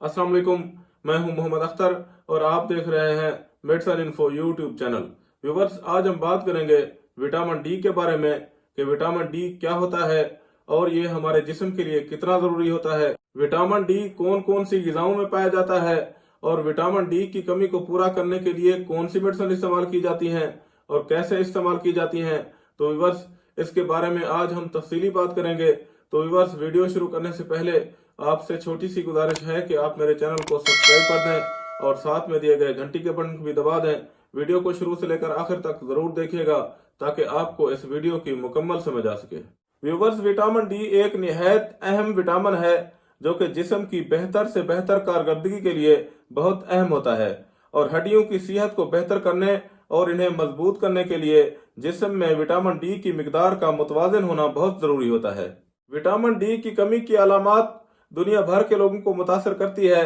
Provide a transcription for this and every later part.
अस्सलाम वालेकुम, मैं हूं मोहम्मद अख्तर और आप देख रहे हैं medicine info YouTube channel. Viewers, आज हम बात करेंगे विटामिन डी के बारे में कि विटामिन डी क्या होता है और ये हमारे जिस्म के लिए कितना जरूरी होता है। विटामिन डी कौन कौन सी ग़िज़ाओं में पाया जाता है और विटामिन डी की कमी को पूरा करने के लिए कौन सी मेडिसिन इस्तेमाल की जाती हैं और कैसे इस्तेमाल की जाती हैं। तो व्यूवर्स, इसके बारे में आज हम तफसीली बात करेंगे। तो व्यूवर्स, वीडियो शुरू करने से पहले आपसे छोटी सी गुजारिश है कि आप मेरे चैनल को सब्सक्राइब कर दें और साथ में दिए गए घंटी के बटन को भी दबा दें। वीडियो को शुरू से लेकर आखिर तक जरूर देखिएगा ताकि आपको इस वीडियो की मुकम्मल समझ आ सके। व्यूवर्स, विटामिन डी एक निहायत अहम विटामिन है जो कि जिस्म की बेहतर से बेहतर कारकर्दगी के लिए बहुत अहम होता है और हड्डियों की सेहत को बेहतर करने और इन्हें मजबूत करने के लिए जिस्म में विटामिन डी की मिकदार का मुतवाज़िन होना बहुत जरूरी होता है। विटामिन डी की कमी की अलामात दुनिया भर के लोगों को मुतासर करती है।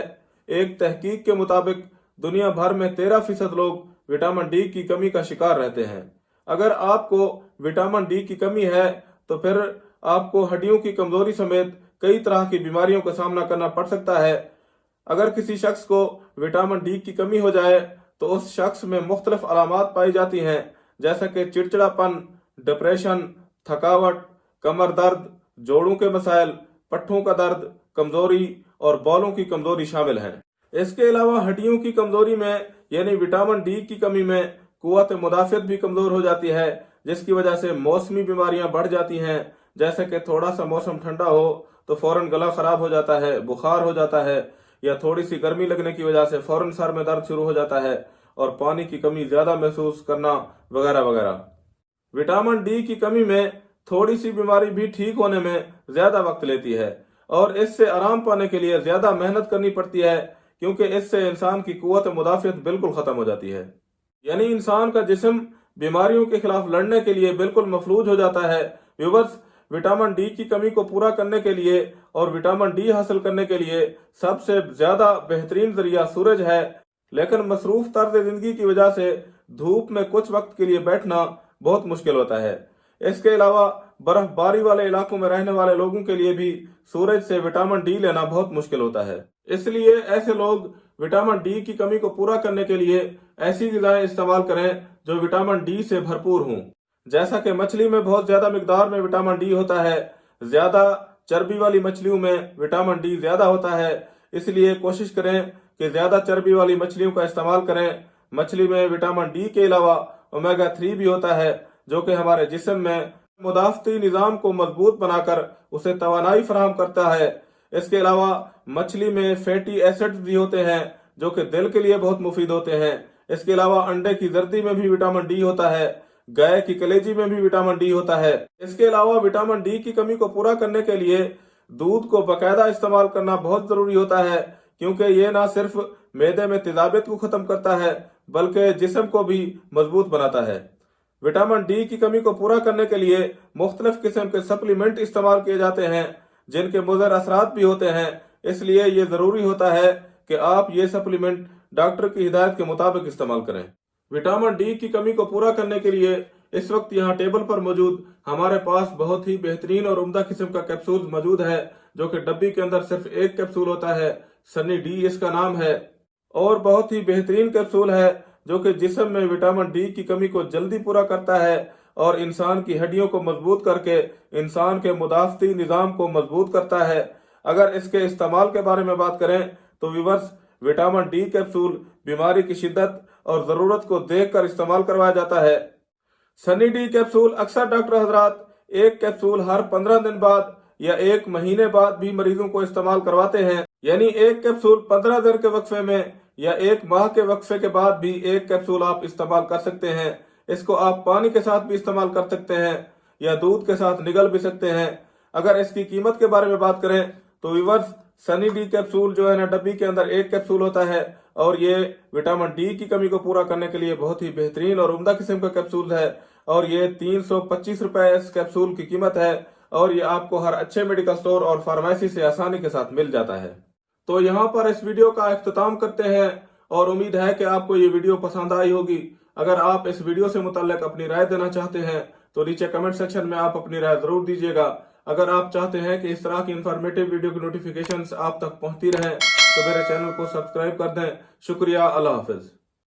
एक तहकीक के मुताबिक दुनिया भर में 13% लोग विटामिन डी की कमी का शिकार रहते हैं। अगर आपको विटामिन डी की कमी है तो फिर आपको हड्डियों की कमजोरी समेत कई तरह की बीमारियों का सामना करना पड़ सकता है। अगर किसी शख्स को विटामिन डी की कमी हो जाए तो उस शख्स में मुख्तलिफ अलामात पाई जाती हैं, जैसा कि चिड़चिड़ापन, डिप्रेशन, थकावट, कमर दर्द, जोड़ों के मसाइल, पट्ठों का दर्द, कमजोरी और बालों की कमजोरी शामिल हैं। इसके अलावा हड्डियों की कमजोरी में यानी विटामिन डी की कमी में कुव्वत मुदाफ़ियत भी कमजोर हो जाती है, जिसकी वजह से मौसमी बीमारियां बढ़ जाती हैं। जैसे कि थोड़ा सा मौसम ठंडा हो तो फौरन गला खराब हो जाता है, बुखार हो जाता है, या थोड़ी सी गर्मी लगने की वजह से फौरन सर में दर्द शुरू हो जाता है और पानी की कमी ज्यादा महसूस करना वगैरह वगैरह। विटामिन डी की कमी में थोड़ी सी बीमारी भी ठीक होने में ज्यादा वक्त लेती है और इससे आराम पाने के लिए ज्यादा मेहनत करनी पड़ती है, क्योंकि इससे इंसान की कुव्वत मुदाफ़ियत बिल्कुल खत्म हो जाती है। यानी इंसान का जिस्म बीमारियों के खिलाफ लड़ने के लिए बिल्कुल मफलूज हो जाता है। व्यूवर्स, विटामिन डी की कमी को पूरा करने के लिए और विटामिन डी हासिल करने के लिए सबसे ज्यादा बेहतरीन जरिया सूरज है, लेकिन मसरूफ तर्ज जिंदगी की वजह से धूप में कुछ वक्त के लिए बैठना बहुत मुश्किल होता है। इसके अलावा बर्फबारी वाले इलाकों में रहने वाले लोगों के लिए भी सूरज से विटामिन डी लेना बहुत मुश्किल होता है। इसलिए ऐसे लोग विटामिन डी की कमी को पूरा करने के लिए ऐसी ग़िज़ाएं इस्तेमाल करें जो विटामिन डी से भरपूर हों। जैसा कि मछली में बहुत ज्यादा मिकदार में विटामिन डी होता है, ज्यादा चर्बी वाली मछलियों में विटामिन डी ज्यादा होता है। इसलिए कोशिश करें कि ज्यादा चर्बी वाली मछलियों का इस्तेमाल करें। मछली में विटामिन डी के अलावा ओमेगा 3 भी होता है जो कि हमारे जिस्म में मुदाफ़ती निज़ाम को मजबूत बनाकर उसे तवानाई फराहम करता है। इसके अलावा मछली में फैटी एसिड्स भी होते हैं जो कि दिल के लिए बहुत मुफीद होते हैं। इसके अलावा अंडे की जर्दी में भी विटामिन डी होता है, गाय की कलेजी में भी विटामिन डी होता है। इसके अलावा विटामिन डी की कमी को पूरा करने के लिए दूध को बाकायदा इस्तेमाल करना बहुत जरूरी होता है, क्योंकि ये ना सिर्फ मैदे में तेजाबियत को खत्म करता है बल्कि जिस्म को भी मजबूत बनाता है। विटामिन डी की कमी को पूरा करने के लिए मुख्तलिफ किस्म के सप्लीमेंट इस्तेमाल किए जाते हैं जिनके मुज़र असरात भी होते हैं। इसलिए ये जरूरी होता है कि आप ये सप्लीमेंट डॉक्टर की हिदायत के मुताबिक इस्तेमाल करें। विटामिन डी की कमी को पूरा करने के लिए इस वक्त यहाँ टेबल पर मौजूद हमारे पास बहुत ही बेहतरीन और उम्दा किस्म का कैप्सूल मौजूद है, जो कि डब्बी के अंदर सिर्फ एक कैप्सूल होता है। सनी डी इसका नाम है और बहुत ही बेहतरीन कैप्सूल है जो कि जिस्म में विटामिन डी की कमी को जल्दी पूरा करता है और इंसान की हड्डियों को मजबूत करके इंसान के मुदाफ़ती निज़ाम को मजबूत करता है। अगर इसके इस्तेमाल के बारे में बात करें तो व्यूवर्स, विटामिन डी कैप्सूल बीमारी की शिद्दत और ज़रूरत को देखकर इस्तेमाल करवाया जाता है। सनी डी कैप्सूल अक्सर डॉक्टर हजरात एक कैप्सूल हर 15 दिन बाद या एक महीने बाद भी मरीजों को इस्तेमाल करवाते हैं। यानी एक कैप्सूल 15 दिन के वक्फे में या एक माह के वक्फे के बाद भी एक कैप्सूल आप इस्तेमाल कर सकते हैं। इसको आप पानी के साथ भी इस्तेमाल कर सकते हैं या दूध के साथ निगल भी सकते हैं। अगर इसकी कीमत के बारे में बात करें तो व्यूअर्स, सनी डी कैप्सूल जो है ना, डब्बी के अंदर एक कैप्सूल होता है और ये विटामिन डी की कमी को पूरा करने के लिए बहुत ही बेहतरीन और उम्दा किस्म का कैप्सूल है और ये 325 रुपए इस कैप्सूल की कीमत है और ये आपको हर अच्छे मेडिकल स्टोर और फार्मेसी से आसानी के साथ मिल जाता है। तो यहाँ पर इस वीडियो का इख्तिताम करते हैं और उम्मीद है कि आपको ये वीडियो पसंद आई होगी। अगर आप इस वीडियो से मुताल्लिक अपनी राय देना चाहते हैं तो नीचे कमेंट सेक्शन में आप अपनी राय जरूर दीजिएगा। अगर आप चाहते हैं कि इस तरह की इंफॉर्मेटिव वीडियो की नोटिफिकेशंस आप तक पहुंचती रहें تو میرے چینل کو سبسکرائب کر دیں. شکریہ. اللہ حافظ.